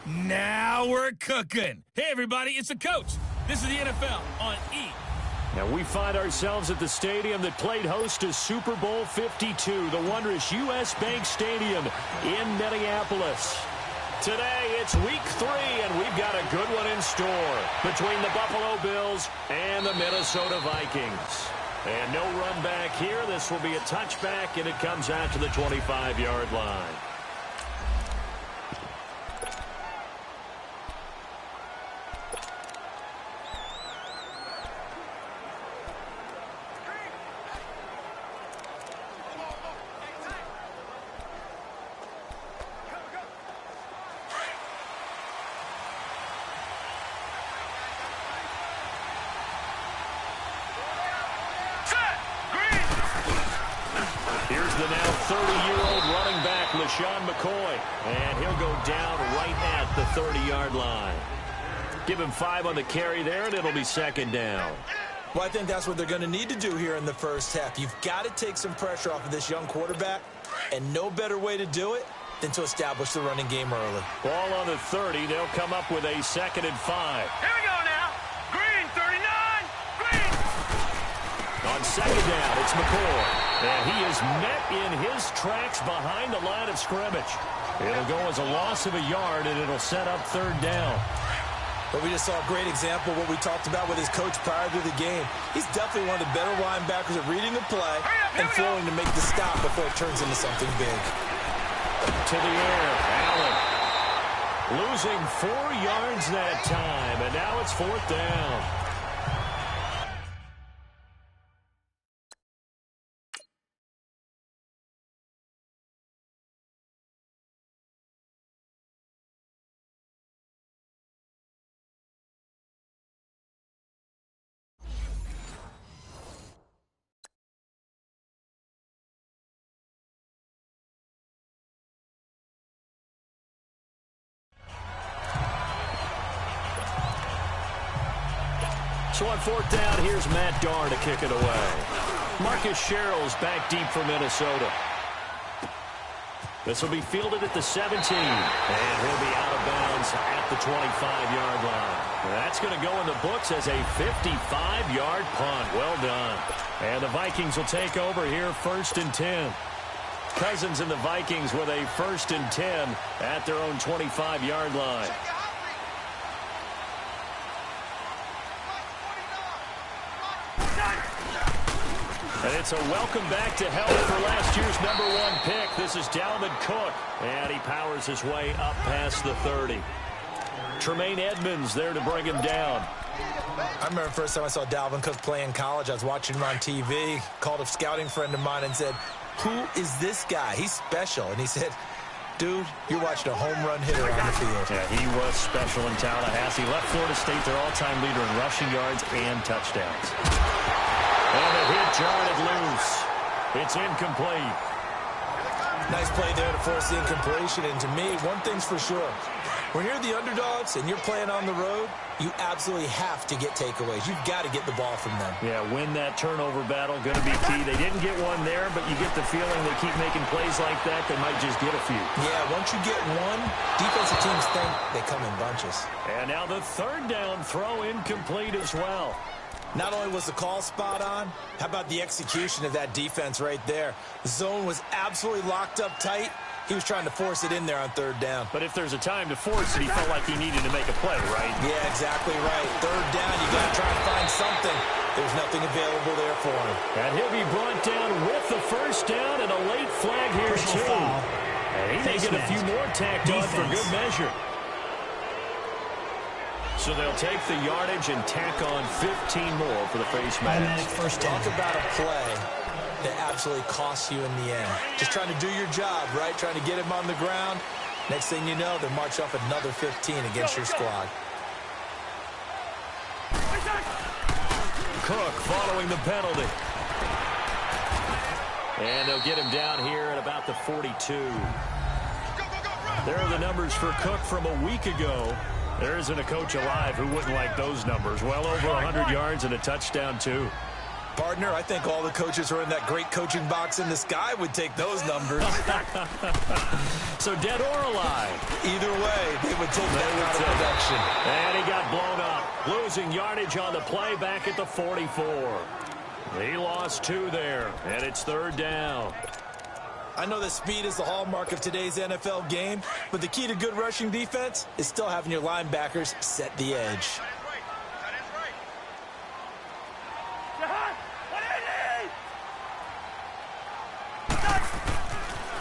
Now we're cooking. Hey, everybody, it's the coach. This is the NFL on E! Now we find ourselves at the stadium that played host to Super Bowl 52, the wondrous U.S. Bank Stadium in Minneapolis. Today, it's week 3, and we've got a good one in store between the Buffalo Bills and the Minnesota Vikings. And no run back here. This will be a touchback, and it comes out to the 25-yard line. The now 30-year-old running back, LaShawn McCoy. And he'll go down right at the 30-yard line. Give him 5 on the carry there, and it'll be second down. Well, I think that's what they're going to need to do here in the first half. You've got to take some pressure off of this young quarterback, and no better way to do it than to establish the running game early. Ball on the 30. They'll come up with a 2nd and 5. Here we go now. Green, 39. Green. On second down, it's McCoy. And he is met in his tracks behind the line of scrimmage. It'll go as a loss of a yard, and it'll set up 3rd down. But we just saw a great example of what we talked about with his coach prior to the game. He's definitely one of the better linebackers at reading the play and flowing to make the stop before it turns into something big. To the air, Allen. Losing 4 yards that time, and now it's 4th down. So on 4th down, here's Matt Darr to kick it away. Marcus Sherrill's back deep for Minnesota. This will be fielded at the 17. And he'll be out of bounds at the 25-yard line. That's going to go in the books as a 55-yard punt. Well done. And the Vikings will take over here 1st and 10. Cousins and the Vikings with a 1st and 10 at their own 25-yard line. And it's a welcome back to health for last year's #1 pick. This is Dalvin Cook. And he powers his way up past the 30. Tremaine Edmonds there to bring him down. I remember the first time I saw Dalvin Cook play in college. I was watching him on TV. Called a scouting friend of mine and said, "Who is this guy? He's special." And he said, "Dude, you're watching a home run hitter on the field." Yeah, he was special in Tallahassee. Left Florida State their all-time leader in rushing yards and touchdowns. And the hit jarred loose. It's incomplete. Nice play there to force the incompletion. And to me, one thing's for sure. When you're the underdogs and you're playing on the road, you absolutely have to get takeaways. You've got to get the ball from them. Yeah, win that turnover battle, going to be key. They didn't get one there, but you get the feeling they keep making plays like that, they might just get a few. Yeah, once you get one, defensive teams think they come in bunches. And now the 3rd down throw incomplete as well. Not only was the call spot on, how about the execution of that defense right there? The zone was absolutely locked up tight. He was trying to force it in there on 3rd down. But if there's a time to force it, he felt like he needed to make a play, right? Yeah, exactly right. 3rd down, you got to try and find something. There's nothing available there for him. And he'll be brought down with the 1st down and a late flag here, too. And he may get a few more tacked on for good measure. So they'll take the yardage and tack on 15 more for the face mask. Talk about a play that absolutely costs you in the end. Just trying to do your job, right? Trying to get him on the ground. Next thing you know, they march off another 15 against your squad. Cook following the penalty. And they'll get him down here at about the 42. There are the numbers for Cook from a week ago. There isn't a coach alive who wouldn't like those numbers. Well over 100 yards and a touchdown, too. Partner, I think all the coaches who are in that great coaching box in the sky would take those numbers. So dead or alive? Either way, they would take that out of production. And he got blown up. Losing yardage on the play back at the 44. He lost 2 there, and it's 3rd down. I know that speed is the hallmark of today's NFL game, but the key to good rushing defense is still having your linebackers set the edge.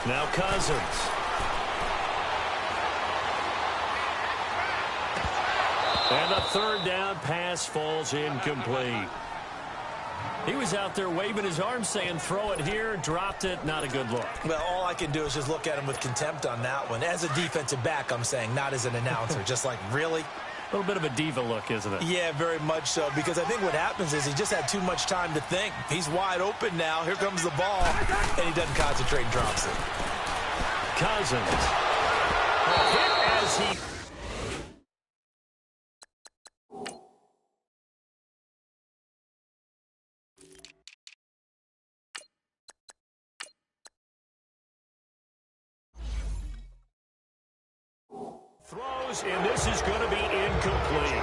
Now Cousins. And the 3rd down pass falls incomplete. He was out there waving his arms saying, throw it here, dropped it, not a good look. Well, all I can do is just look at him with contempt on that one. As a defensive back, I'm saying, not as an announcer. Just like, really? A little bit of a diva look, isn't it? Yeah, very much so, because I think what happens is he just had too much time to think. He's wide open now. Here comes the ball, and he doesn't concentrate and drops it. Cousins. Hit as he... throws, and this is going to be incomplete.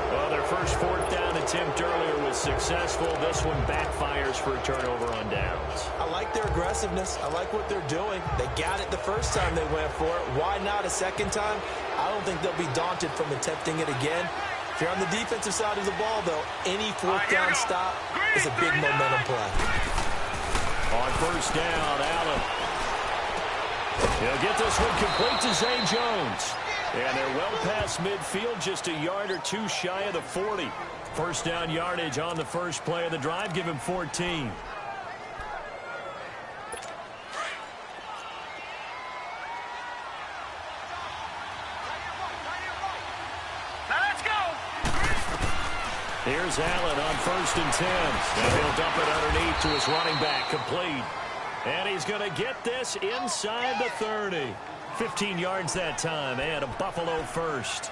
Well, their first 4th down attempt earlier was successful. This one backfires for a turnover on downs. I like their aggressiveness. I like what they're doing. They got it the first time they went for it. Why not a second time? I don't think they'll be daunted from attempting it again. If you're on the defensive side of the ball, though, any 4th down stop is a big momentum play. On 1st down, Allen. He'll get this one complete to Zay Jones. And they're well past midfield, just a yard or 2 shy of the 40. 1st down yardage on the first play of the drive. Give him 14. Now let's go. Here's Allen on 1st and 10. And he'll dump it underneath to his running back, complete. And he's going to get this inside the 30. 15 yards that time, and a Buffalo first.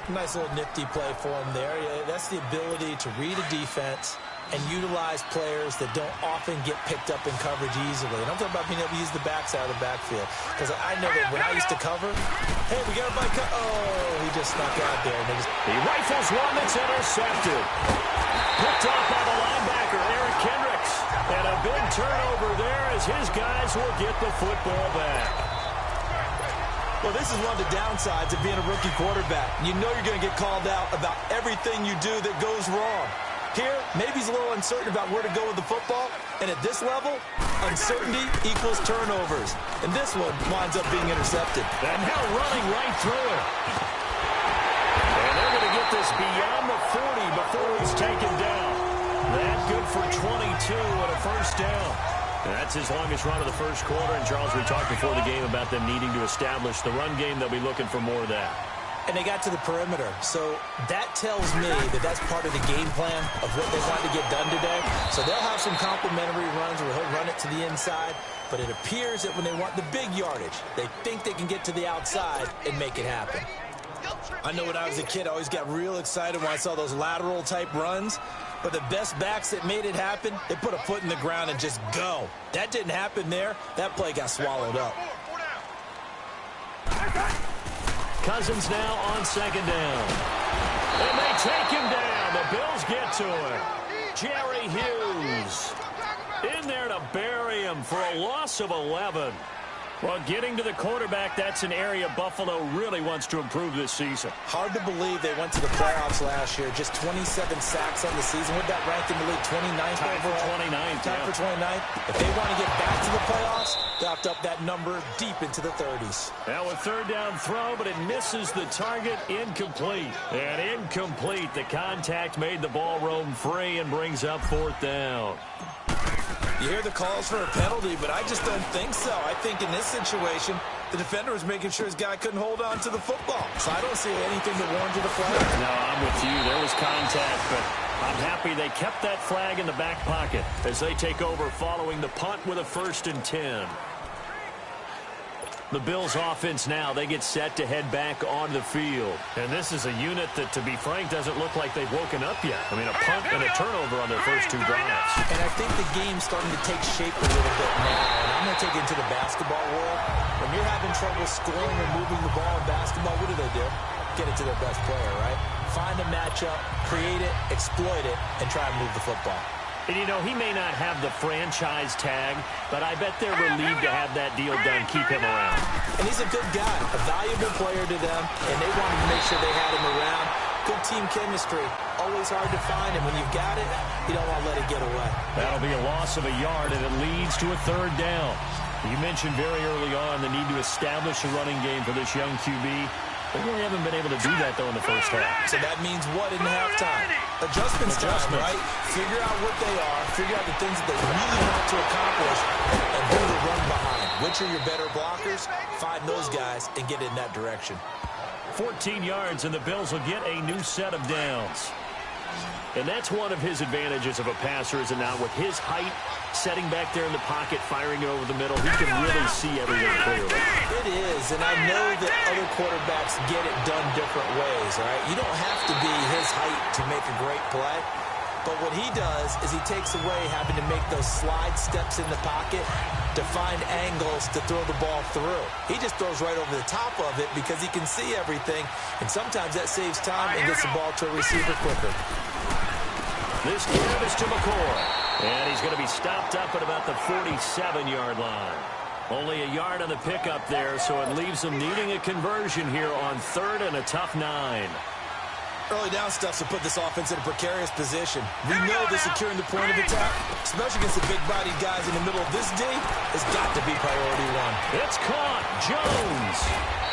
Nice little nifty play for him there. Yeah, that's the ability to read a defense and utilize players that don't often get picked up in coverage easily. And I'm talking about being able to use the backside of the backfield. Because I know that when I used to cover, hey, we got a bike. Oh, he just snuck out there. And he rifles one that's intercepted. Picked off by the linebacker, Eric Kendricks. And a big turnover there as his guys will get the football back. Well, this is one of the downsides of being a rookie quarterback. You know you're going to get called out about everything you do that goes wrong. Here, maybe he's a little uncertain about where to go with the football. And at this level, uncertainty equals turnovers. And this one winds up being intercepted. And now running right through it. And they're going to get this beyond the 40 before he's taken down. That good for 22 and a 1st down. That's his longest run of the first quarter. And, Charles, we talked before the game about them needing to establish the run game. They'll be looking for more of that. And they got to the perimeter. So that tells me that that's part of the game plan of what they want to get done today. So they'll have some complimentary runs where he'll run it to the inside. But it appears that when they want the big yardage, they think they can get to the outside and make it happen. I know when I was a kid, I always got real excited when I saw those lateral-type runs. But the best backs that made it happen, they put a foot in the ground and just go. That didn't happen there. That play got swallowed up. Cousins now on 2nd down. And they take him down. The Bills get to him. Jerry Hughes in there to bury him for a loss of 11. Well, getting to the quarterback, that's an area Buffalo really wants to improve this season. Hard to believe they went to the playoffs last year. Just 27 sacks on the season. Would that rank in the league 29th? Tied for 29th. Tied for 29th. If they want to get back to the playoffs, they have to up that number deep into the 30s. Now a 3rd down throw, but it misses the target. Incomplete. And incomplete. The contact made the ball roam free and brings up 4th down. You hear the calls for a penalty, but I just don't think so. I think in this situation, the defender was making sure his guy couldn't hold on to the football. So I don't see anything that warranted a flag. No, I'm with you. There was contact, but I'm happy they kept that flag in the back pocket as they take over following the punt with a 1st and 10. The Bills offense now, they get set to head back on the field. And this is a unit that, to be frank, doesn't look like they've woken up yet. I mean, a punt and a turnover on their first 2 drives. And I think the game's starting to take shape a little bit now. And I'm going to take it into the basketball world. When you're having trouble scoring or moving the ball in basketball, what do? Get it to their best player, right? Find a matchup, create it, exploit it, and try and move the football. And, you know, he may not have the franchise tag, but I bet they're relieved to have that deal done, keep him around. And he's a good guy, a valuable player to them, and they wanted to make sure they had him around. Good team chemistry. Always hard to find, and when you've got it, you don't want to let it get away. That'll be a loss of a yard, and it leads to a 3rd down. You mentioned very early on the need to establish a running game for this young QB. They really haven't been able to do that, though, in the first half. So that means what in halftime? Adjustments time, right? Figure out what they are, figure out the things that they really want to accomplish, and who to run behind. Which are your better blockers? Find those guys and get in that direction. 14 yards, and the Bills will get a new set of downs. And that's one of his advantages of a passer, is it not? With his height, setting back there in the pocket, firing it over the middle, he can really see everything clearly. It is, and I know that other quarterbacks get it done different ways, all right? You don't have to be his height to make a great play. But what he does is he takes away having to make those slide steps in the pocket to find angles to throw the ball through. He just throws right over the top of it because he can see everything, and sometimes that saves time and gets the ball to a receiver quicker. This give is to McCoy, and he's going to be stopped up at about the 47-yard line. Only a yard on the pickup there, so it leaves them needing a conversion here on 3rd and a tough 9. Early down stuff to put this offense in a precarious position. We know that securing the point of attack, especially against the big-bodied guys in the middle of this D, has got to be priority 1. It's caught. Jones.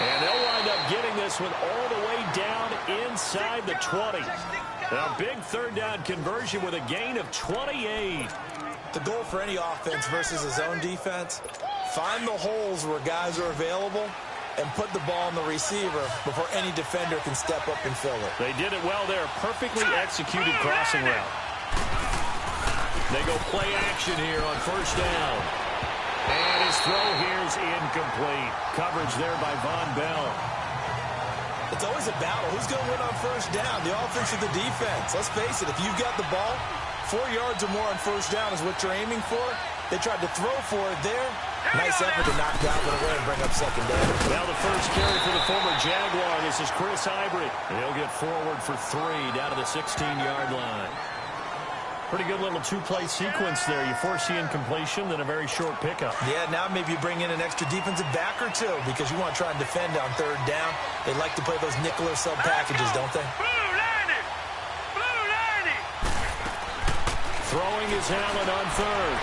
And they'll wind up getting this one all the way down inside the 20. A big 3rd down conversion with a gain of 28. The goal for any offense versus a zone defense, find the holes where guys are available and put the ball on the receiver before any defender can step up and fill it. They did it well there. Perfectly executed crossing route. They go play action here on 1st down. And his throw here is incomplete. Coverage there by Von Bell. It's always a battle. Who's going to win on 1st down? The offense or the defense? Let's face it, if you've got the ball, 4 yards or more on 1st down is what you're aiming for. They tried to throw for it there. Nice effort to knock that one away and bring up 2nd down. Now the first carry for the former Jaguar. This is Chris Ivory. And he'll get forward for 3 down to the 16-yard line. Pretty good little 2-play sequence there. You force the incompletion, then a very short pickup. Yeah, now maybe you bring in an extra defensive back or 2 because you want to try and defend on 3rd down. They like to play those nickel or sub packages, don't they? Throwing is Allen on 3rd.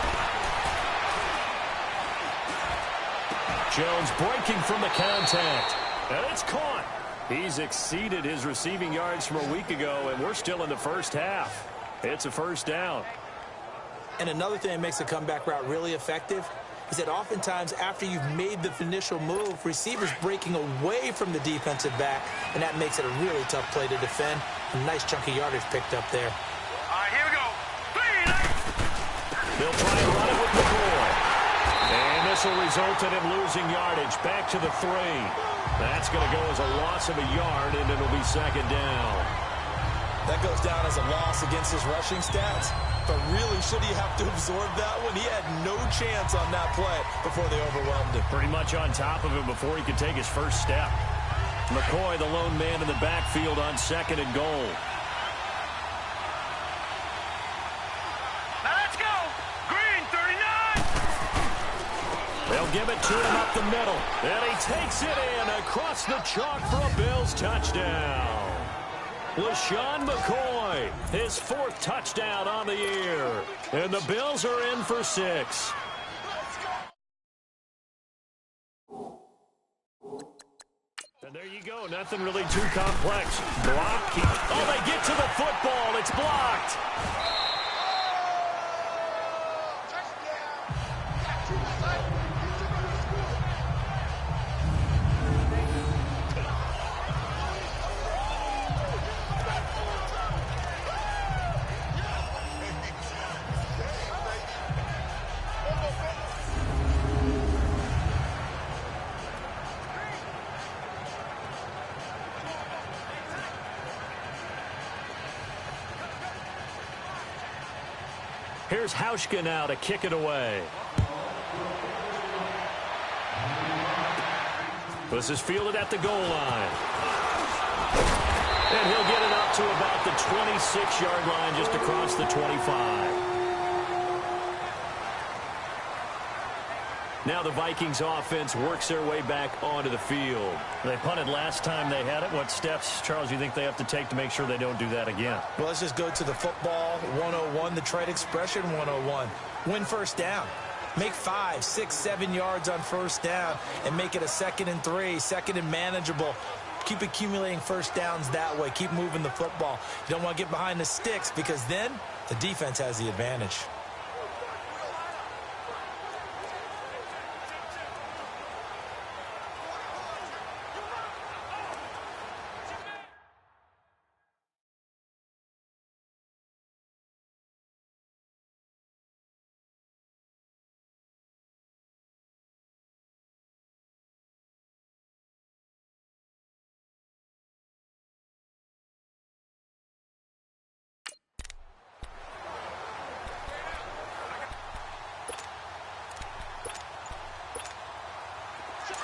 Jones breaking from the contact. And it's caught. He's exceeded his receiving yards from a week ago, and we're still in the first half. It's a 1st down. And another thing that makes a comeback route really effective is that oftentimes after you've made the initial move, receivers breaking away from the defensive back, and that makes it a really tough play to defend. A nice chunk of yardage picked up there. All right, here we go. They'll try and run it with McCoy. And this will result in him losing yardage. Back to the 3. That's going to go as a loss of a yard, and it'll be 2nd down. That goes down as a loss against his rushing stats. But really, should he have to absorb that one? He had no chance on that play before they overwhelmed him. Pretty much on top of him before he could take his first step. McCoy, the lone man in the backfield on 2nd and goal. Now let's go. Green, 39. They'll give it to him up the middle. And he takes it in across the chalk for a Bills touchdown. LaShawn McCoy, his 4th touchdown on the year. And the Bills are in for 6. And there you go. Nothing really too complex. Block. Oh, they get to the football. It's blocked. Here's Hauschka now to kick it away. This is fielded at the goal line. And he'll get it up to about the 26-yard line, just across the 25. Now the Vikings offense works their way back onto the field. They punted last time they had it. What steps, Charles, do you think they have to take to make sure they don't do that again? Well, let's just go to the football 101, the trade expression 101. Win first down. Make 5, 6, 7 yards on first down and make it a 2nd and 3, 2nd and manageable. Keep accumulating first downs that way. Keep moving the football. You don't want to get behind the sticks because then the defense has the advantage.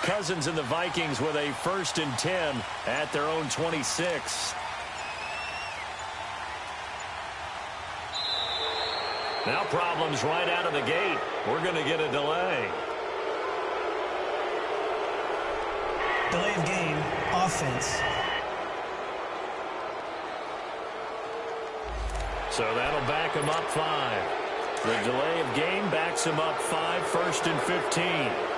Cousins and the Vikings with a 1st and 10 at their own 26. Now problems right out of the gate. We're going to get a delay. Delay of game, offense. So that'll back him up 5. The delay of game backs him up 5, 1st and 15.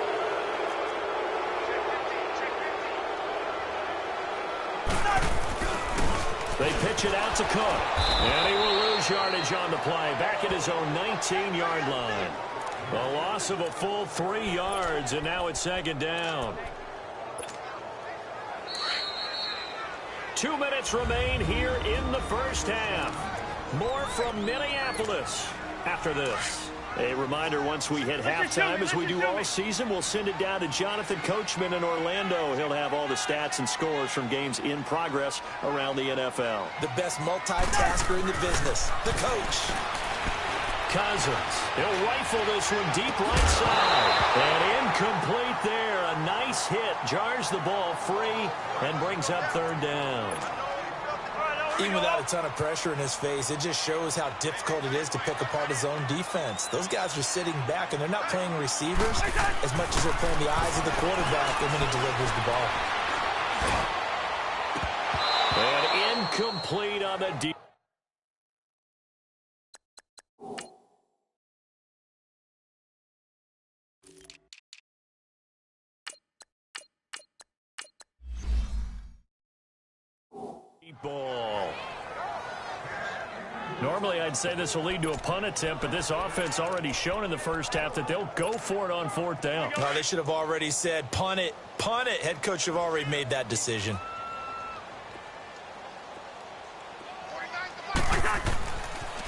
They pitch it out to Cook. And he will lose yardage on the play. Back at his own 19-yard line. A loss of a full 3 yards, and now it's 2nd down. 2 minutes remain here in the first half. More from Minneapolis after this. A reminder, once we hit halftime, as we do all season, we'll send it down to Jonathan Coachman in Orlando. He'll have all the stats and scores from games in progress around the NFL. The best multitasker in the business, the coach. Cousins, he'll rifle this one deep right side. And incomplete there. A nice hit. Jars the ball free and brings up 3rd down. Even without a ton of pressure in his face, it just shows how difficult it is to pick apart his own defense. Those guys are sitting back, and they're not playing receivers as much as they're playing the eyes of the quarterback and when he delivers the ball. And incomplete on the deep. Ball. Normally, I'd say this will lead to a punt attempt, but this offense already shown in the first half that they'll go for it on 4th down. No, they should have already said, punt it, punt it. Head coach have already made that decision.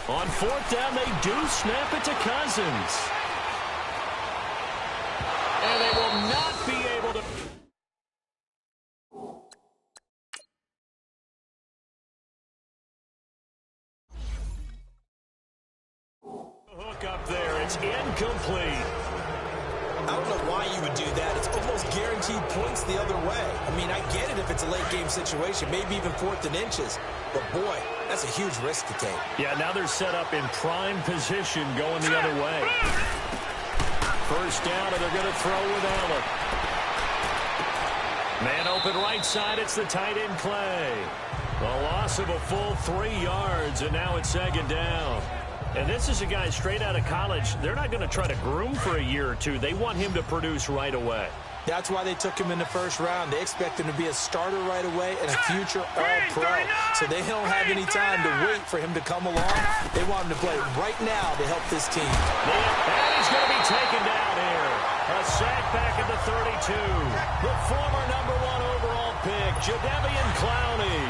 On 4th down, they do snap it to Cousins. And they will not be able to... Hook up there. It's incomplete. I don't know why you would do that. It's almost guaranteed points the other way. I mean, I get it if it's a late game situation, maybe even 4th and inches. But, boy, that's a huge risk to take. Yeah, now they're set up in prime position going the other way. 1st down, and they're going to throw with Allen. Man open right side. It's the tight end Clay. A loss of a full 3 yards, and now it's 2nd down. And this is a guy straight out of college. They're not going to try to groom for a year or two. They want him to produce right away. That's why they took him in the first round. They expect him to be a starter right away and a future All-Pro. So they don't have any time to wait for him to come along. They want him to play right now to help this team. And he's going to be taken down here. A sack back at the 32. The former #1 overall pick, Jadeveon Clowney.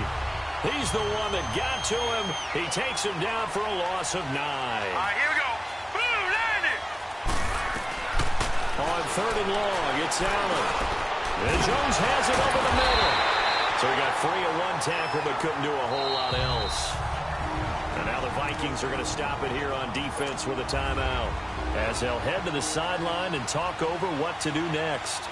He's the one that got to him. He takes him down for a loss of 9. All right, here we go. Boom, landed. On 3rd and long, it's Allen. And Jones has it over the middle. So he got free of 1 tackle, but couldn't do a whole lot else. And now the Vikings are going to stop it here on defense with a timeout, as they'll head to the sideline and talk over what to do next.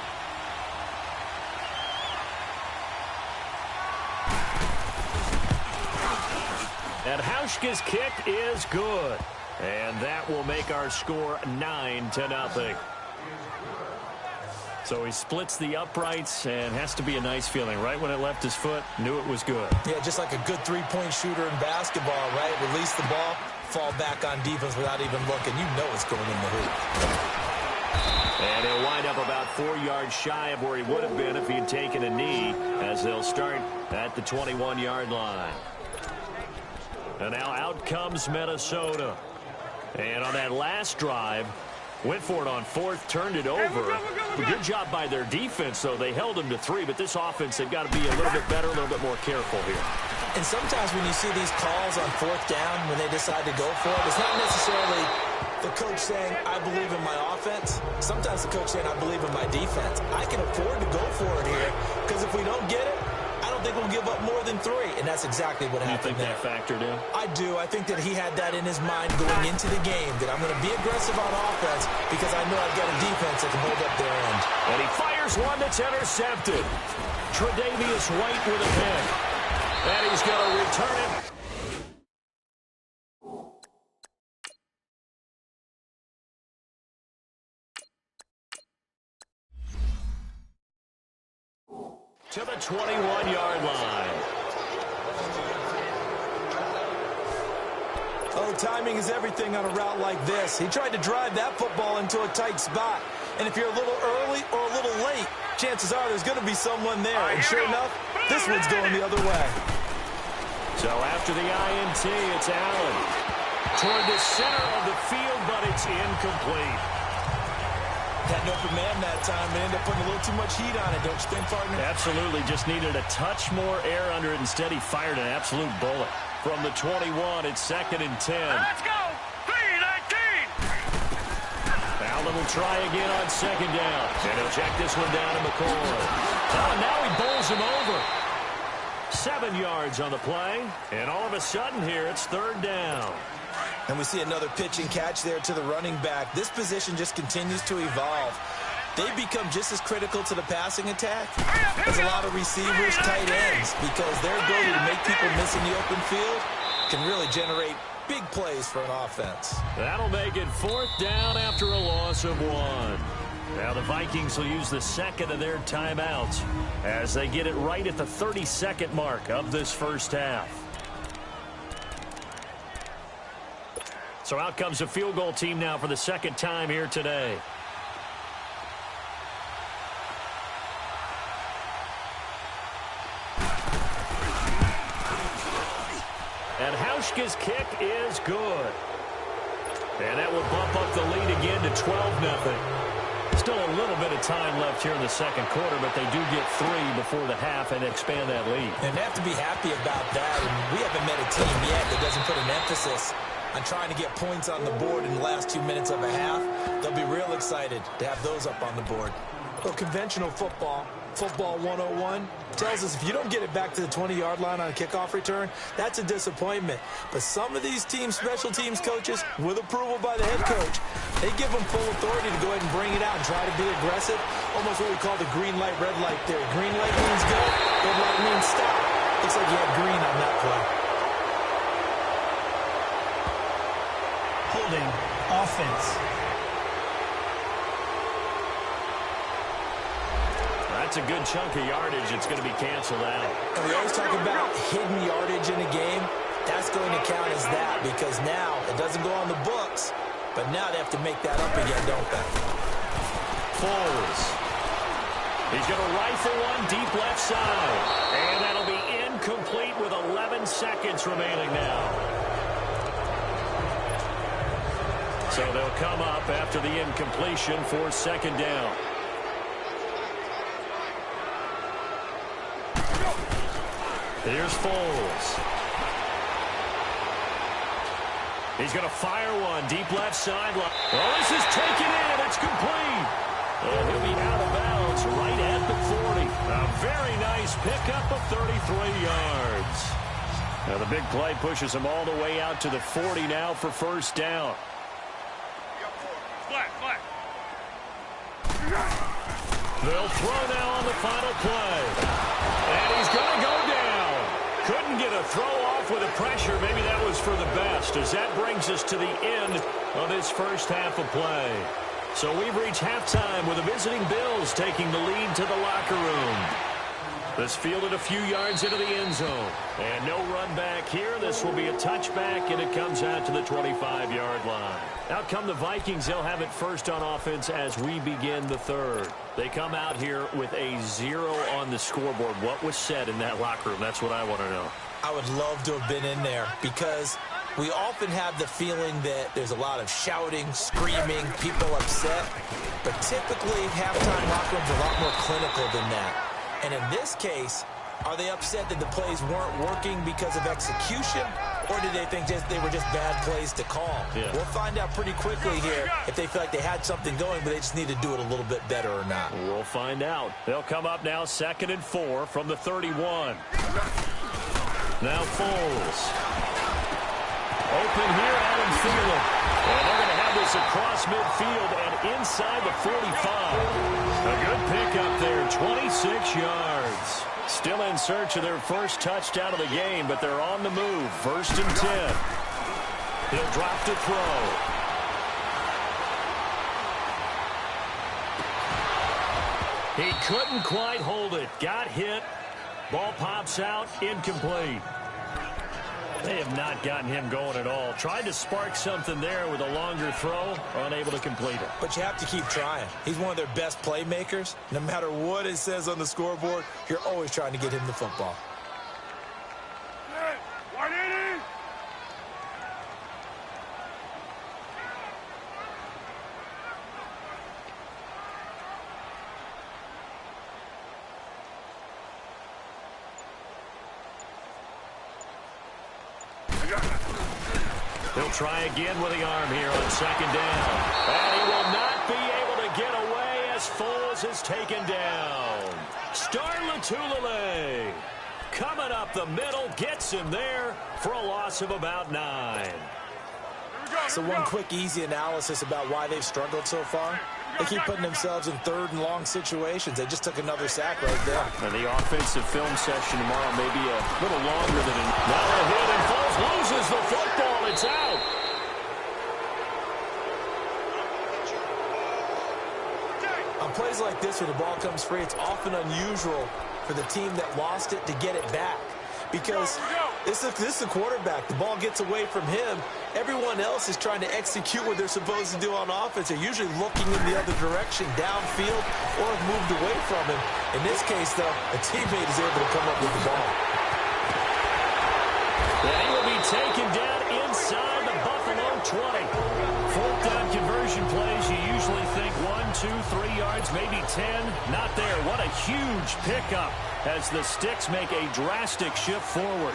And Hauschka's kick is good. And that will make our score 9-0. So he splits the uprights, and has to be a nice feeling. Right when it left his foot, knew it was good. Yeah, just like a good three-point shooter in basketball, right? Release the ball, fall back on defense without even looking. You know it's going in the hoop. And he'll wind up about 4 yards shy of where he would have been if he had taken a knee, as they'll start at the 21-yard line. And now out comes Minnesota. And on that last drive, went for it on fourth, turned it over. Good job by their defense, though. They held them to 3, but this offense, they've got to be a little bit better, a little bit more careful here. And sometimes when you see these calls on fourth down, when they decide to go for it, it's not necessarily the coach saying, I believe in my offense. Sometimes the coach saying, I believe in my defense. I can afford to go for it here, because if we don't get it, I don't think we'll give up more than 3, and that's exactly what happened there. You think that factored in? I do. I think that he had that in his mind going into the game, that I'm going to be aggressive on offense because I know I've got a defense that can hold up their end. And he fires one that's intercepted. Tre'Davious White with a pick. And he's going to return it. To the 21-yard line. Oh, timing is everything on a route like this. He tried to drive that football into a tight spot. And if you're a little early or a little late, chances are there's going to be someone there. And sure enough, this one's going the other way. So after the INT, it's Allen. Toward the center of the field, but it's incomplete. Had an open man that time, but ended up putting a little too much heat on it, don't you think, partner? Absolutely. Just needed a touch more air under it. Instead, he fired an absolute bullet. From the 21, it's 2nd and 10. Let's go! 3-19! Allen will try again on 2nd down. And he'll check this one down to McCoy. Oh, and now he bowls him over. 7 yards on the play. And all of a sudden here, it's 3rd down. And we see another pitch and catch there to the running back. This position just continues to evolve. They become just as critical to the passing attack as a lot of receivers, tight ends, because their ability to make people miss in the open field can really generate big plays for an offense. That'll make it 4th down after a loss of 1. Now the Vikings will use the second of their timeouts as they get it right at the 32nd mark of this first half. So out comes the field goal team now for the second time here today. And Hauschka's kick is good. And that will bump up the lead again to 12-0. Still a little bit of time left here in the second quarter, but they do get 3 before the half and expand that lead. And they have to be happy about that. And we haven't met a team yet that doesn't put an emphasis on trying to get points on the board in the last 2 minutes of a half. They'll be real excited to have those up on the board. Well, conventional football 101, tells us if you don't get it back to the 20-yard line on a kickoff return, that's a disappointment. But some of these teams, special teams coaches, with approval by the head coach, they give them full authority to go ahead and bring it out and try to be aggressive. Almost what we call the green light, red light theory. Green light means go, red light means stop. Looks like you had green on that play. Holding offense. That's a good chunk of yardage. It's going to be canceled out. And we always talk about hidden yardage in a game. That's going to count as that because now it doesn't go on the books, but now they have to make that up again, don't they? Foles. He's going to rifle one deep left side. And that'll be incomplete with 11 seconds remaining now. So they'll come up after the incompletion for second down. Here's Foles. He's going to fire one deep left sideline. Well, this is taken in. It's complete. And he'll be out of bounds right at the 40. A very nice pickup of 33 yards. Now the big play pushes them all the way out to the 40 now for first down. Flat. They'll throw now on the final play. And he's going to go down. Couldn't get a throw off with the pressure. Maybe that was for the best, as that brings us to the end of this first half of play. So we've reached halftime with the visiting Bills taking the lead to the locker room. This fielded a few yards into the end zone. And no run back here. This will be a touchback, and it comes out to the 25-yard line. Out come the Vikings. They'll have it first on offense as we begin the third. They come out here with a 0 on the scoreboard. What was said in that locker room? That's what I want to know. I would love to have been in there because we often have the feeling that there's a lot of shouting, screaming, people upset. But typically, halftime locker rooms are a lot more clinical than that. And in this case, are they upset that the plays weren't working because of execution? Or did they think they were just bad plays to call? Yeah. We'll find out pretty quickly here if they feel like they had something going, but they just need to do it a little bit better or not. We'll find out. They'll come up now 2nd and 4 from the 31. Now Foles. Open here, Adam Thielen. And they're going to have this across midfield and inside the 45. A good pickup there, 26 yards. Still in search of their first touchdown of the game, but they're on the move. 1st and 10. He'll drop to throw. He couldn't quite hold it. Got hit. Ball pops out. Incomplete. They have not gotten him going at all. Tried to spark something there with a longer throw. Unable to complete it. But you have to keep trying. He's one of their best playmakers. No matter what it says on the scoreboard, you're always trying to get him the football. He'll try again with the arm here on 2nd down. And he will not be able to get away as Foles is taken down. Star Latulippe coming up the middle, gets him there for a loss of about 9. So one quick, easy analysis about why they've struggled so far. They keep putting themselves in 3rd and long situations. They just took another sack right there. And the offensive film session tomorrow may be a little longer than now a hit, and Foles loses the football. It's out. On plays like this where the ball comes free, it's often unusual for the team that lost it to get it back. Because this is the quarterback. The ball gets away from him. Everyone else is trying to execute what they're supposed to do on offense. They're usually looking in the other direction, downfield, or have moved away from him. In this case, though, a teammate is able to come up with the ball. And he will be taken down inside the Buffalo 20. 4th down conversion plays, you usually think 1, 2, 3 yards, maybe 10. Not there. What a huge pickup as the Sticks make a drastic shift forward.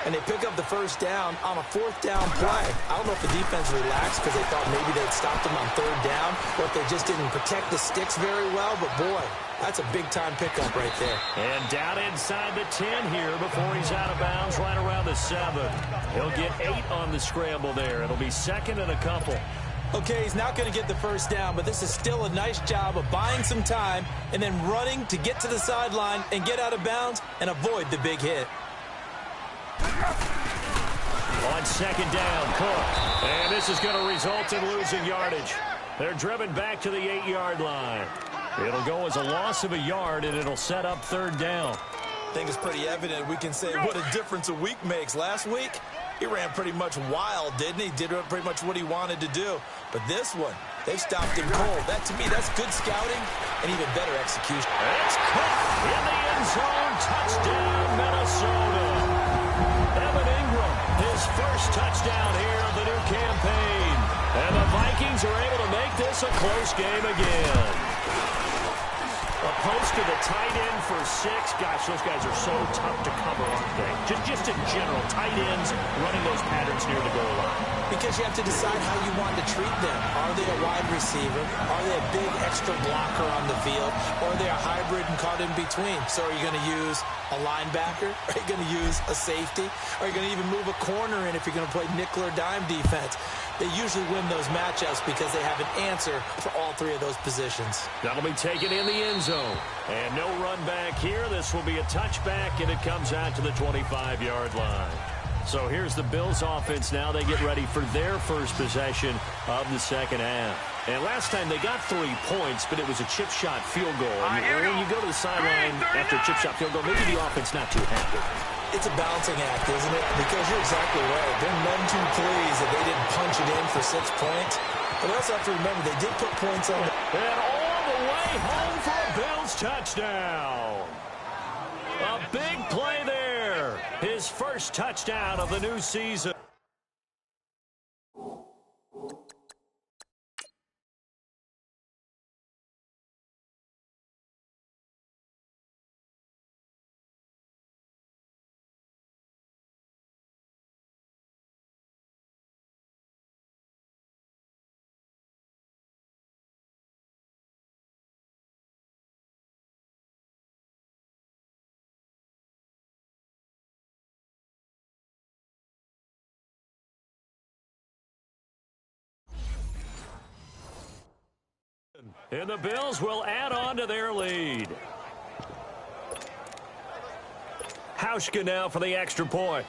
And they pick up the first down on a 4th down play. I don't know if the defense relaxed because they thought maybe they'd stopped them on 3rd down, or if they just didn't protect the Sticks very well. But, boy, that's a big-time pickup right there. And down inside the 10 here before he's out of bounds, right around the 7. He'll get 8 on the scramble there. It'll be 2nd and a couple. Okay, he's not going to get the first down, but this is still a nice job of buying some time and then running to get to the sideline and get out of bounds and avoid the big hit. On 2nd down, Cook. And this is going to result in losing yardage. They're driven back to the 8-yard line. It'll go as a loss of a yard, and it'll set up 3rd down. I think it's pretty evident we can say what a difference a week makes. Last week, he ran pretty much wild, didn't he? Did pretty much what he wanted to do. But this one, they've stopped him cold. That, to me, that's good scouting and even better execution. It's Cook in the end zone. Touchdown, Minnesota. Evan Ingram, his first touchdown here of the new campaign. And the Vikings are able to make this a close game again. A post to the tight end for 6. Gosh, those guys are so tough to cover, aren't they? Just in general, tight ends running those patterns near the goal line. Because you have to decide how you want to treat them. Are they a wide receiver? Are they a big extra blocker on the field? Or are they a hybrid and caught in between? So are you going to use a linebacker? Are you going to use a safety? Are you going to even move a corner in if you're going to play nickel or dime defense? They usually win those matchups because they have an answer for all 3 of those positions. That'll be taken in the end zone. And no run back here. This will be a touchback, and it comes out to the 25-yard line. So here's the Bills offense now. They get ready for their first possession of the second half. And last time they got 3 points, but it was a chip shot field goal. And when you go to the sideline after a chip shot field goal, maybe the offense not too happy. It's a balancing act, isn't it? Because you're exactly right. They're none too pleased that they didn't punch it in for 6 points. But we also have to remember they did put points on the... And all the way home for a Bills touchdown. A big play there. His first touchdown of the new season. And the Bills will add on to their lead. Hauschka now for the extra point.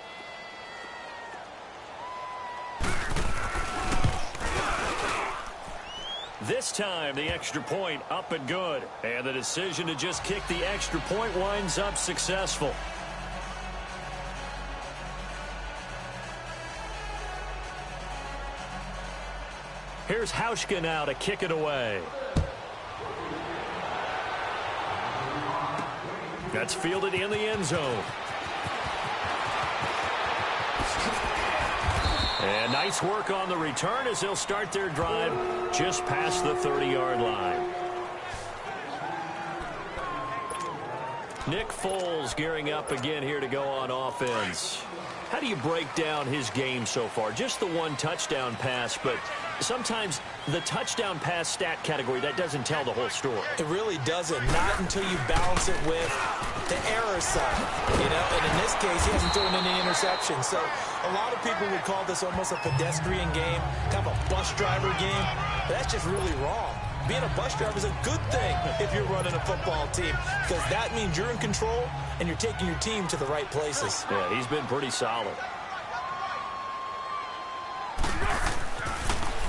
This time, the extra point up and good. And the decision to just kick the extra point winds up successful. Here's Hauschka now to kick it away. That's fielded in the end zone. And nice work on the return as they'll start their drive just past the 30-yard line. Nick Foles gearing up again here to go on offense. How do you break down his game so far? Just the 1 touchdown pass, but sometimes the touchdown pass stat category, that doesn't tell the whole story. It really doesn't. Not until you balance it with the error side. You know, and in this case, he hasn't thrown any interceptions. So a lot of people would call this almost a pedestrian game, kind of a bus driver game. But that's just really wrong. Being a bus driver is a good thing if you're running a football team, because that means you're in control and you're taking your team to the right places. Yeah, he's been pretty solid.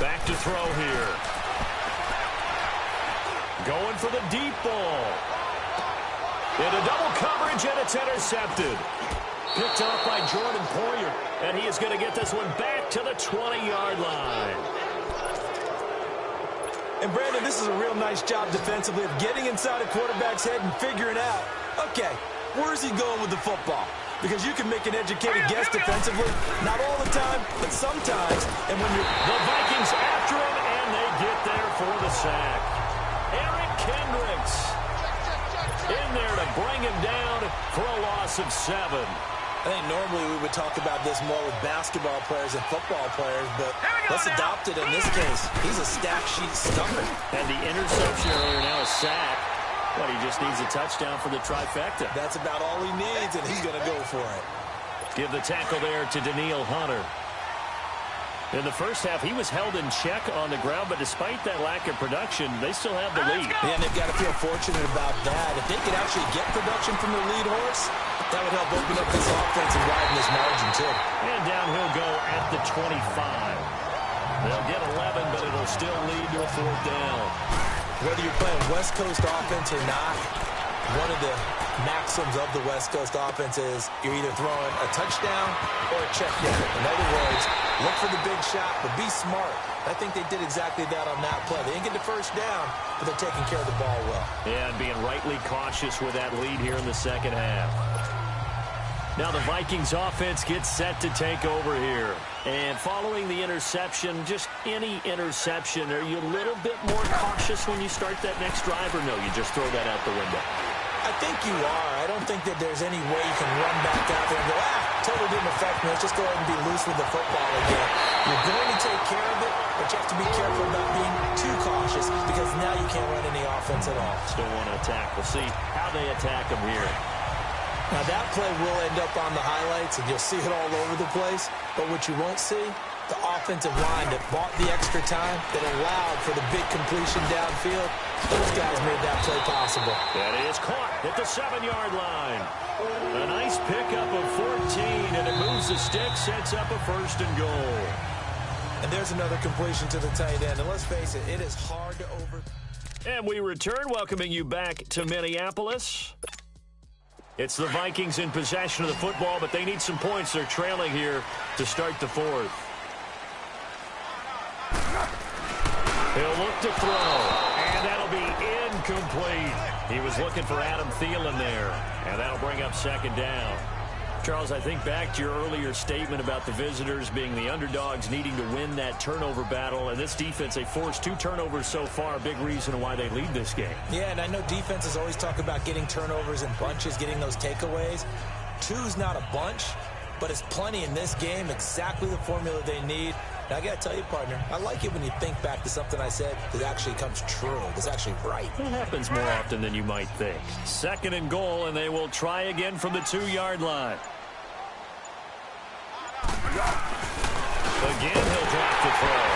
Back to throw here. Going for the deep ball. Into double coverage, and it's intercepted. Picked off by Jordan Poyer, and he is going to get this one back to the 20-yard line. And, Brandon, this is a real nice job defensively of getting inside a quarterback's head and figuring out, okay, where's he going with the football? Because you can make an educated guess defensively, not all the time, but sometimes. And when you're... The Vikings after him, and they get there for the sack. Eric Kendricks in there to bring him down for a loss of 7. I think normally we would talk about this more with basketball players and football players, but let's adopt it in this case. He's a stack sheet stuffer. And the interception earlier, now a sack. But he just needs a touchdown for the trifecta. That's about all he needs, and he's going to go for it. Give the tackle there to Daniil Hunter. In the first half, he was held in check on the ground, but despite that lack of production, they still have the lead. Yeah, and they've got to feel fortunate about that. If they could actually get production from their lead horse, that would help open up this offense and widen this margin, too. And down he'll go at the 25. They'll get 11, but it'll still lead to a 4th down. Whether you're playing West Coast offense or not, one of the maxims of the West Coast offense is you're either throwing a touchdown or a check down. In other words, look for the big shot, but be smart. I think they did exactly that on that play. They didn't get the first down, but they're taking care of the ball well. Yeah, and being rightly cautious with that lead here in the second half. Now the Vikings offense gets set to take over here. And following the interception, just any interception, are you a little bit more cautious when you start that next drive, or no, you just throw that out the window? I think you are. I don't think that there's any way you can run back out there and go, totally didn't affect me. Let's just go ahead and be loose with the football again. You're going to take care of it, but you have to be careful about being too cautious because now you can't run any offense at all. Still want to attack. We'll see how they attack them here. Now that play will end up on the highlights, and you'll see it all over the place. But what you won't see, the offensive line that bought the extra time, that allowed for the big completion downfield, those guys made that play possible. That is caught at the 7-yard line. A nice pickup of 14, and it moves the stick, sets up a 1st and goal. And there's another completion to the tight end. And let's face it, it is hard to over... And we return, welcoming you back to Minneapolis. It's the Vikings in possession of the football, but they need some points. They're trailing here to start the 4th. He'll look to throw, and that'll be incomplete. He was looking for Adam Thielen there, and that'll bring up 2nd down. Charles, I think back to your earlier statement about the visitors being the underdogs needing to win that turnover battle, and this defense, they forced 2 turnovers so far, a big reason why they lead this game. Yeah, and I know defenses always talk about getting turnovers in bunches, getting those takeaways. 2's not a bunch, but it's plenty in this game, exactly the formula they need. And I got to tell you, partner, I like it when you think back to something I said that actually comes true, that's actually right. It happens more often than you might think. 2nd and goal, and they will try again from the 2-yard line. Again, he'll drop the throw.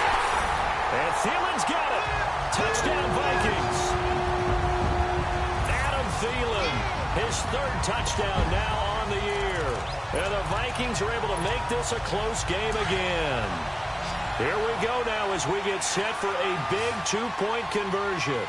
And Thielen's got it. Touchdown, Vikings. Adam Thielen, his 3rd touchdown now on the year. And the Vikings are able to make this a close game again. Here we go now as we get set for a big 2-point conversion.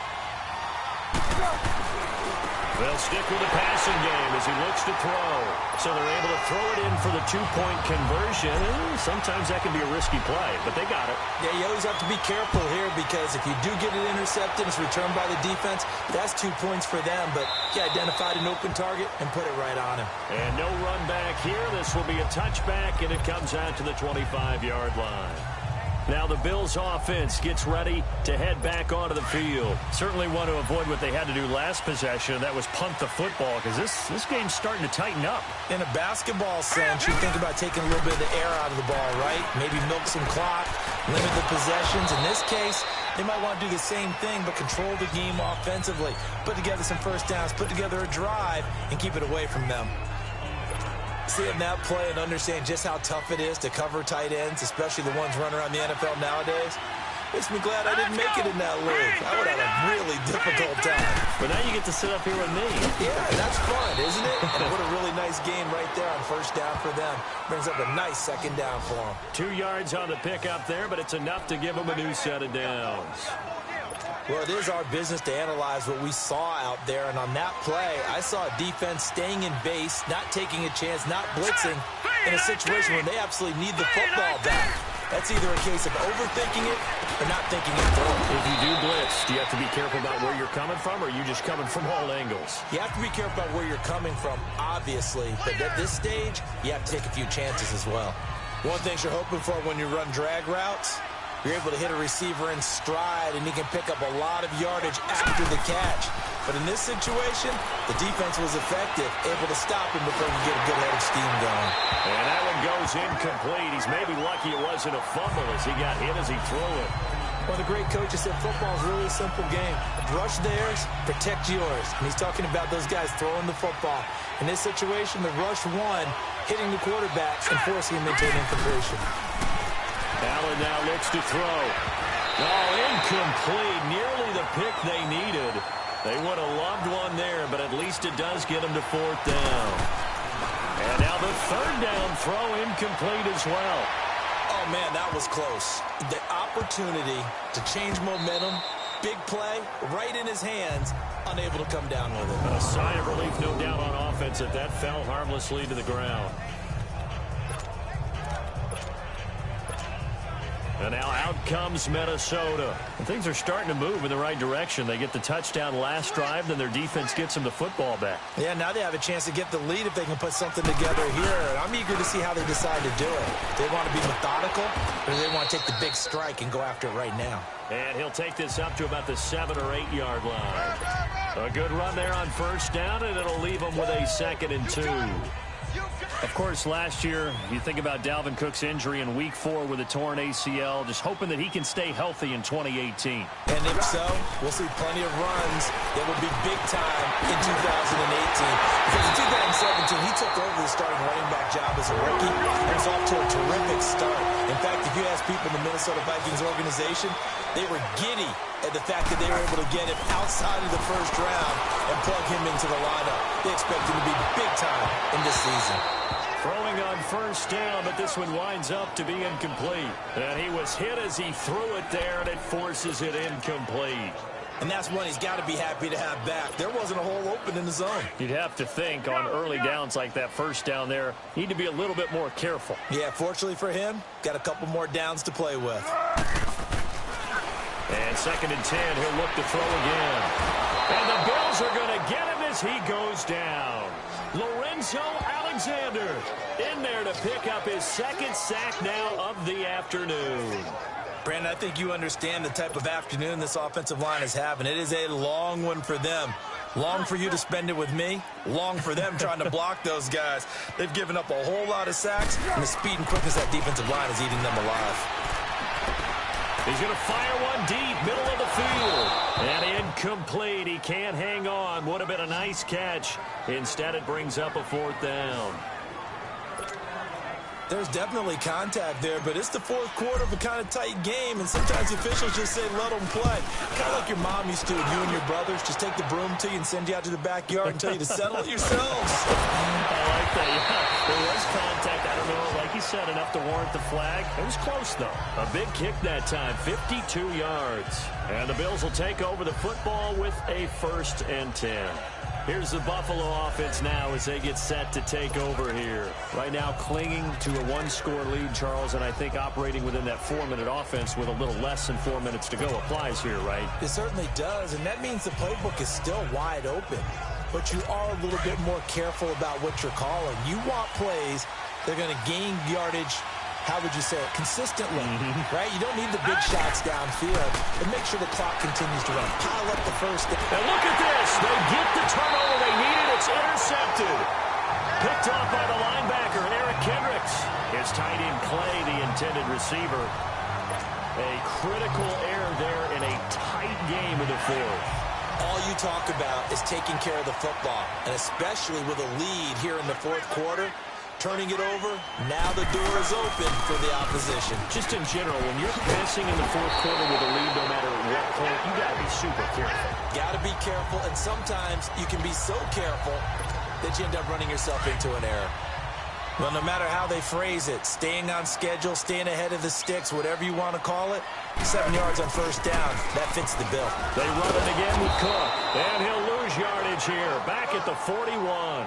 They'll stick with the passing game as he looks to throw. So they're able to throw it in for the 2-point conversion. Sometimes that can be a risky play, but they got it. Yeah, you always have to be careful here because if you do get it intercepted, it's returned by the defense. That's 2 points for them, but you identified an open target and put it right on him. And no run back here. This will be a touchback, and it comes out to the 25-yard line. Now the Bills offense gets ready to head back onto the field. Certainly want to avoid what they had to do last possession. That was punt the football because this game's starting to tighten up. In a basketball sense, you think about taking a little bit of the air out of the ball, right? Maybe milk some clock, limit the possessions. In this case, they might want to do the same thing but control the game offensively. Put together some first downs, put together a drive, and keep it away from them. Seeing that play and understand just how tough it is to cover tight ends, especially the ones running around the NFL nowadays, makes me glad I didn't make it in that league. I would have a really difficult time. But now you get to sit up here with me. Yeah, that's fun, isn't it? And what a really nice game right there on 1st down for them. Brings up a nice 2nd down for them. 2 yards on the pickup there, but it's enough to give them a new set of downs. Well, it is our business to analyze what we saw out there, and on that play, I saw a defense staying in base, not taking a chance, not blitzing, in a situation where they absolutely need the football back. That's either a case of overthinking it or not thinking it through. If you do blitz, do you have to be careful about where you're coming from, or are you just coming from all angles? You have to be careful about where you're coming from, obviously, but at this stage, you have to take a few chances as well. One thing you're hoping for when you run drag routes, you're able to hit a receiver in stride, and he can pick up a lot of yardage after the catch. But in this situation, the defense was effective, able to stop him before he could get a good head of steam going. And that one goes incomplete. He's maybe lucky it wasn't a fumble as he got hit as he threw it. Well, the great coach said football is really a simple game. Rush theirs, protect yours. And he's talking about those guys throwing the football. In this situation, the rush won, hitting the quarterback and forcing him into an incompletion. Allen now looks to throw. Oh, incomplete. Nearly the pick they needed. They would have loved one there, but at least it does get them to 4th down. And now the 3rd down throw incomplete as well. Oh, man, that was close. The opportunity to change momentum, big play, right in his hands, unable to come down with it. A sigh of relief, no doubt, on offense that fell harmlessly to the ground. And now out comes Minnesota. And things are starting to move in the right direction. They get the touchdown last drive, then their defense gets them the football back. Yeah, now they have a chance to get the lead if they can put something together here. I'm eager to see how they decide to do it. They want to be methodical, or do they want to take the big strike and go after it right now? And he'll take this up to about the 7 or 8 yard line. A good run there on first down, and it'll leave them with a 2nd and 2. Of course, last year, you think about Dalvin Cook's injury in Week 4 with a torn ACL, just hoping that he can stay healthy in 2018. And if so, we'll see plenty of runs that will be big time in 2018. Because in 2017, he took over the starting running back job as a rookie and was off to a terrific start. In fact, if you ask people in the Minnesota Vikings organization, they were giddy at the fact that they were able to get him outside of the first round and plug him into the lineup. They expect him to be big time in this season. Throwing on first down, but this one winds up to be incomplete. And he was hit as he threw it there, and it forces it incomplete. And that's one he's got to be happy to have back. There wasn't a hole open in the zone. You'd have to think on early downs like that first down there, need to be a little bit more careful. Yeah, fortunately for him, got a couple more downs to play with. And 2nd and 10, he'll look to throw again. And the Bills are going to get him as he goes down. Lorenzo Alexander in there to pick up his 2nd sack now of the afternoon. Brandon, I think you understand the type of afternoon this offensive line is having. It is a long one for them. Long for you to spend it with me. Long for them trying to block those guys. They've given up a whole lot of sacks, and the speed and quickness of that defensive line is eating them alive. He's going to fire one deep, middle of the field. And incomplete. He can't hang on. Would have been a nice catch. Instead, it brings up a 4th down. There's definitely contact there, but it's the 4th quarter of a kind of tight game, and sometimes officials just say, let them play. Kind of like your mom used to with you and your brothers. Just take the broom to you and send you out to the backyard and tell you to settle it yourselves. I like that, yeah. There was contact. I don't know, like you said, enough to warrant the flag. It was close, though. A big kick that time, 52 yards. And the Bills will take over the football with a 1st and 10. Here's the Buffalo offense now as they get set to take over here. Right now clinging to a 1-score lead, Charles, and I think operating within that 4-minute offense with a little less than 4 minutes to go applies here, right? It certainly does, and that means the playbook is still wide open. But you are a little bit more careful about what you're calling. You want plays that are going to gain yardage, how would you say it, consistently, right? You don't need the big shots downfield, and make sure the clock continues to run. Pile up the first. And look at this. They get the turnover they needed. It's intercepted. Picked off by the linebacker, Eric Kendricks. His tight end, Clay, the intended receiver. A critical error there in a tight game of the 4th. All you talk about is taking care of the football, and especially with a lead here in the 4th quarter. Turning it over, now the door is open for the opposition. Just in general, when you're passing in the 4th quarter with a lead, no matter what point, you got to be super careful. Got to be careful, and sometimes you can be so careful that you end up running yourself into an error. Well, no matter how they phrase it, staying on schedule, staying ahead of the sticks, whatever you want to call it, 7 yards on first down, that fits the bill. They run it again with Cook, and he'll lose yardage here, back at the 41.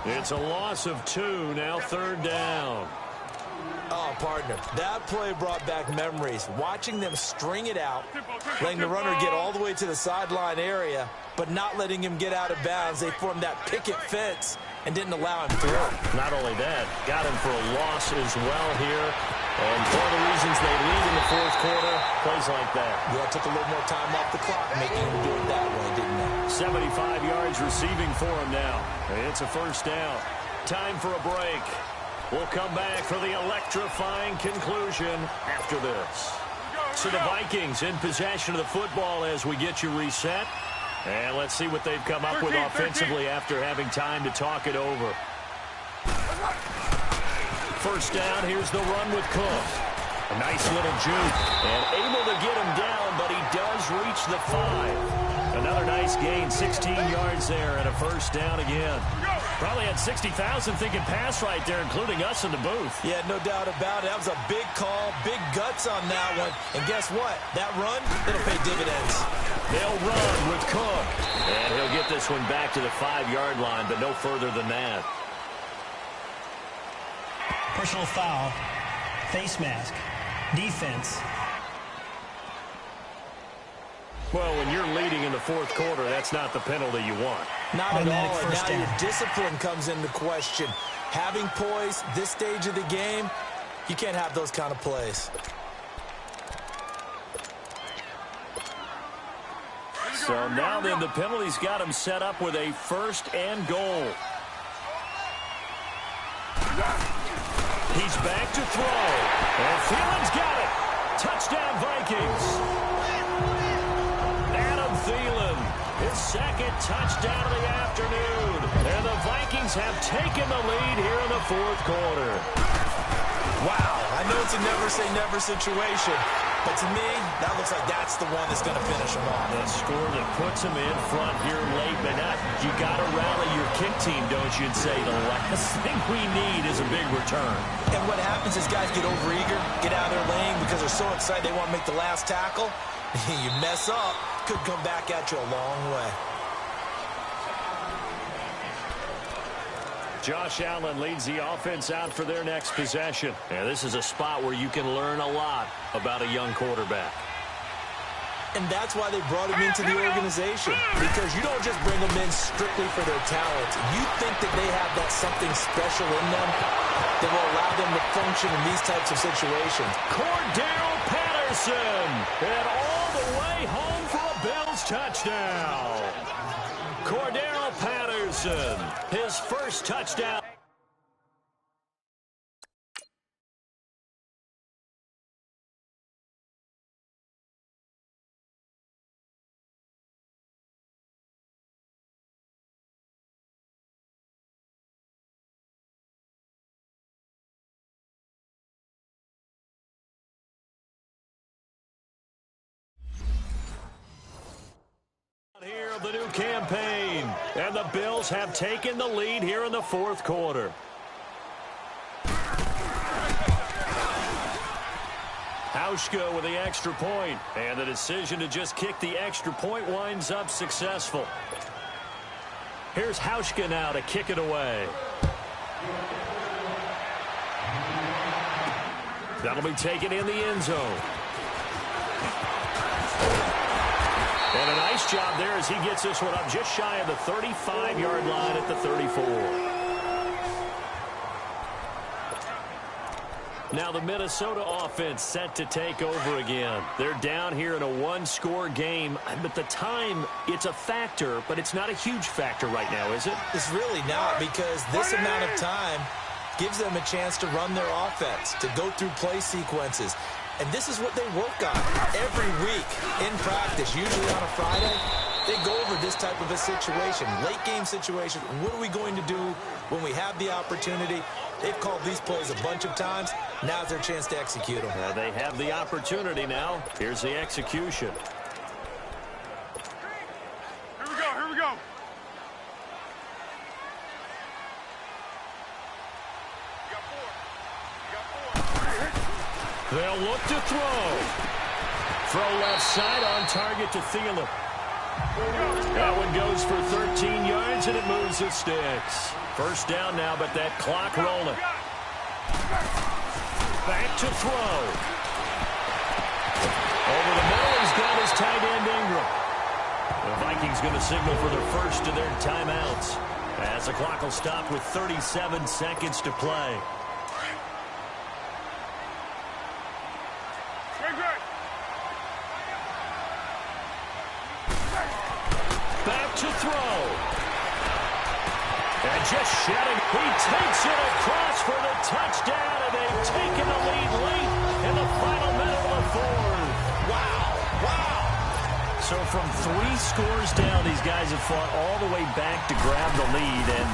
It's a loss of 2, now 3rd down. Oh, partner, that play brought back memories. Watching them string it out, letting the runner get all the way to the sideline area, but not letting him get out of bounds. They formed that picket fence and didn't allow him through. Not only that, got him for a loss as well here. And one of the reasons they lead in the 4th quarter, plays like that. Yeah, it took a little more time off the clock, making him do it that way, didn't it? 75 yards receiving for him now. It's a 1st down. Time for a break. We'll come back for the electrifying conclusion after this. So the Vikings in possession of the football as we get you reset. And let's see what they've come up with offensively after having time to talk it over. First down, here's the run with Cook. A nice little juke. And able to get him down, but he does reach the 5. Another nice gain, 16 yards there, and a 1st down again. Probably had 60,000 thinking pass right there, including us in the booth. Yeah, no doubt about it. That was a big call, big guts on that one. And guess what? That run, it'll pay dividends. They'll run with Cook. And he'll get this one back to the 5-yard line, but no further than that. Personal foul, face mask, defense, Well, when you're leading in the fourth quarter, that's not the penalty you want. Not at Automatic all. And first now down. your discipline comes into question. Having poise this stage of the game, you can't have those kind of plays. So now then the penalty's got him set up with a first and goal. He's back to throw. And Thielen's got it. Touchdown Vikings. Adam Thielen, his second touchdown of the afternoon. And the Vikings have taken the lead here in the fourth quarter. Wow, I know it's a never-say-never situation, but to me, that looks like that's the one that's going to finish him off. The score that puts him in front here late, but you got to rally your kick team, don't you, and say the last thing we need is a big return. And what happens is guys get overeager, get out of their lane because they're so excited they want to make the last tackle. You mess up, could come back at you a long way. Josh Allen leads the offense out for their next possession. And this is a spot where you can learn a lot about a young quarterback. And that's why they brought him into the organization, because you don't just bring them in strictly for their talent. You think that they have that something special in them that will allow them to function in these types of situations. Cordell Patterson, and all the way home for a Bills touchdown. Cordell Patterson, his first touchdown. Here of the new campaign, and the Bills have taken the lead here in the fourth quarter. Hauschka with the extra point, and the decision to just kick the extra point winds up successful. Here's Hauschka now to kick it away. That'll be taken in the end zone. And a nice job there as he gets this one up just shy of the 35-yard line at the 34. Now the Minnesota offense set to take over again. They're down here in a one-score game. But the time, it's a factor, but it's not a huge factor right now, is it? It's really not, because this amount of time gives them a chance to run their offense, to go through play sequences. And this is what they work on every week in practice, usually on a Friday. They go over this type of a situation, late-game situation. What are we going to do when we have the opportunity? They've called these plays a bunch of times. Now's their chance to execute them. They have the opportunity now. Here's the execution. Here we go, here we go. You got four. You got four. They'll look to throw. Throw left side on target to Thielen. That one goes for 13 yards, and it moves the sticks. First down now, but that clock rolling. Back to throw. Over the middle, he's got his tight end Ingram. The Vikings going to signal for their first of their timeouts, as the clock will stop with 37 seconds to play. Back to throw. And just shedding. He takes it across for the touchdown, and they've taken the lead late in the final minute of the fourth. Wow. Wow. So from 3 scores down, these guys have fought all the way back to grab the lead, and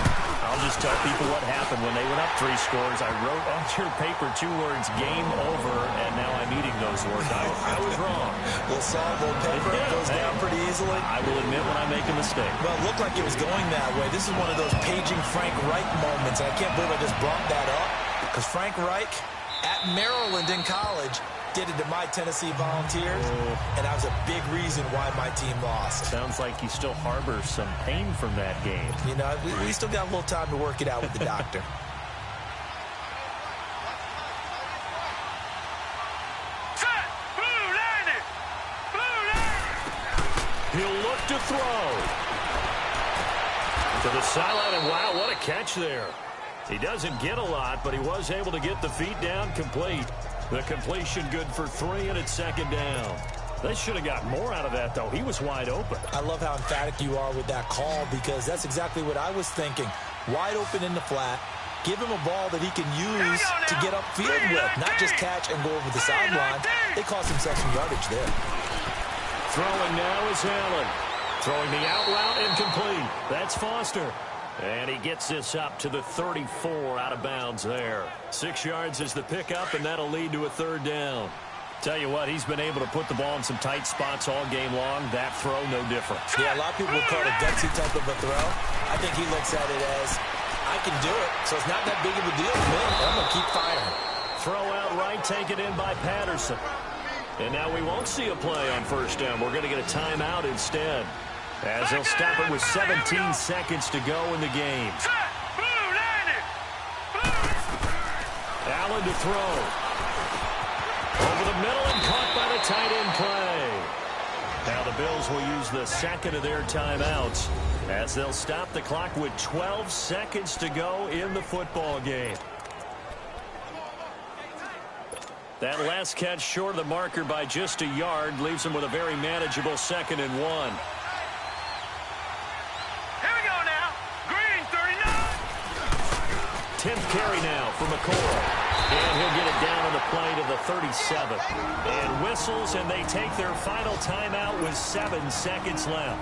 I'll just tell people what happened when they went up 3 scores. I wrote on your paper 2 words, game over, and now I'm eating those words. I was wrong. Little salt, little pepper, goes down pretty easily. I will admit when I make a mistake. Well, it looked like it was going that way. This is one of those paging Frank Reich moments, and I can't believe I just brought that up, because Frank Reich at Maryland in college did it to my Tennessee Volunteers, and that was a big reason why my team lost. Sounds like you still harbor some pain from that game. You know, we still got a little time to work it out with the doctor. He'll look to throw. To the sideline, and wow, what a catch there. He doesn't get a lot, but he was able to get the feet down complete. The completion good for 3, and it's second down. They should have got more out of that, though. He was wide open. I love how emphatic you are with that call because that's exactly what I was thinking. Wide open in the flat. Give him a ball that he can use to get upfield with, not just catch and go over the sideline. They cost themselves some yardage there. Throwing now is Allen. Throwing the out route incomplete. That's Foster. And he gets this up to the 34 out of bounds there. 6 yards is the pickup, and that'll lead to a third down. Tell you what, he's been able to put the ball in some tight spots all game long. That throw, no different. Yeah, a lot of people would call it a gutsy type of a throw. I think he looks at it as, I can do it, so it's not that big of a deal to me. I'm going to keep firing. Throw out right, taken in by Patterson. And now we won't see a play on first down. We're going to get a timeout instead, as they'll stop it with 17 seconds to go in the game. Allen to throw. Over the middle and caught by the tight end play. Now the Bills will use the second of their timeouts as they'll stop the clock with 12 seconds to go in the football game. That last catch short of the marker by just a yard leaves them with a very manageable 2nd and 1. Here we go now. Green, 39. 10th carry now for McCoy. And he'll get it down on the play to the 37. And whistles, and they take their final timeout with 7 seconds left.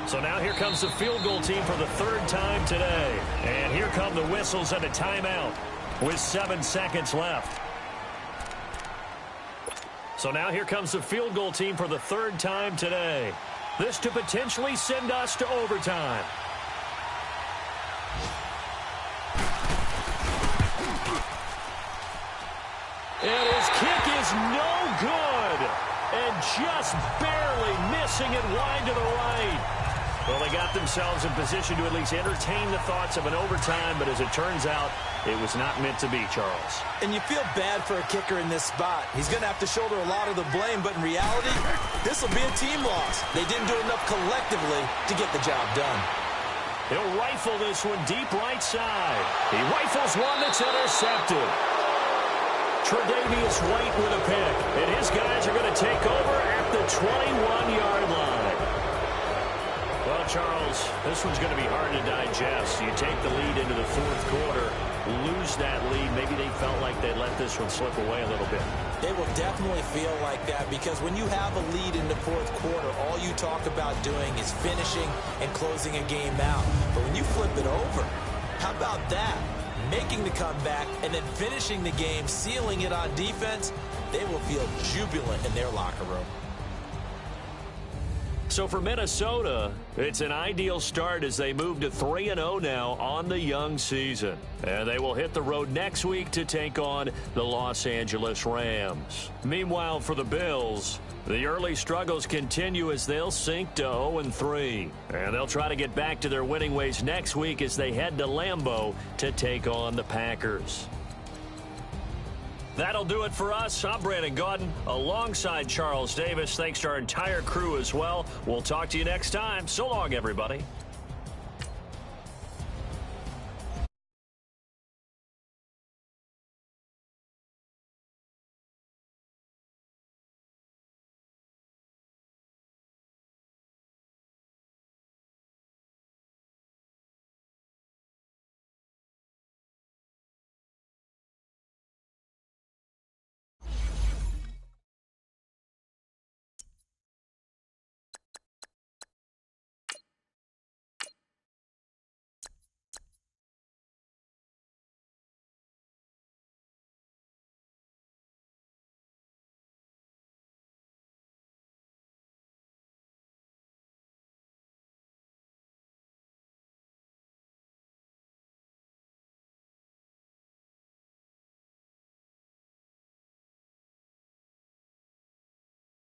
So now here comes the field goal team for the 3rd time today. And here come the whistles and a timeout with 7 seconds left. So now here comes the field goal team for the 3rd time today. This to potentially send us to overtime. And his kick is no good. And just barely missing it wide to the right. Well, they got themselves in position to at least entertain the thoughts of an overtime, but as it turns out, it was not meant to be, Charles. And you feel bad for a kicker in this spot. He's going to have to shoulder a lot of the blame, but in reality, this will be a team loss. They didn't do enough collectively to get the job done. He'll rifle this one deep right side. He rifles one that's intercepted. Tre'Davious White with a pick, and his guys are going to take over at the 21-yard line. Well, Charles, this one's going to be hard to digest. You take the lead into the 4th quarter, lose that lead. Maybe they felt like they let this one slip away a little bit. They will definitely feel like that because when you have a lead in the 4th quarter, all you talk about doing is finishing and closing a game out. But when you flip it over, how about that? Making the comeback and then finishing the game, sealing it on defense, they will feel jubilant in their locker room. So for Minnesota, it's an ideal start as they move to 3-0 now on the young season. And they will hit the road next week to take on the Los Angeles Rams. Meanwhile, for the Bills, the early struggles continue as they'll sink to 0-3. And they'll try to get back to their winning ways next week as they head to Lambeau to take on the Packers. That'll do it for us. I'm Brandon Gaudin alongside Charles Davis. Thanks to our entire crew as well. We'll talk to you next time. So long, everybody.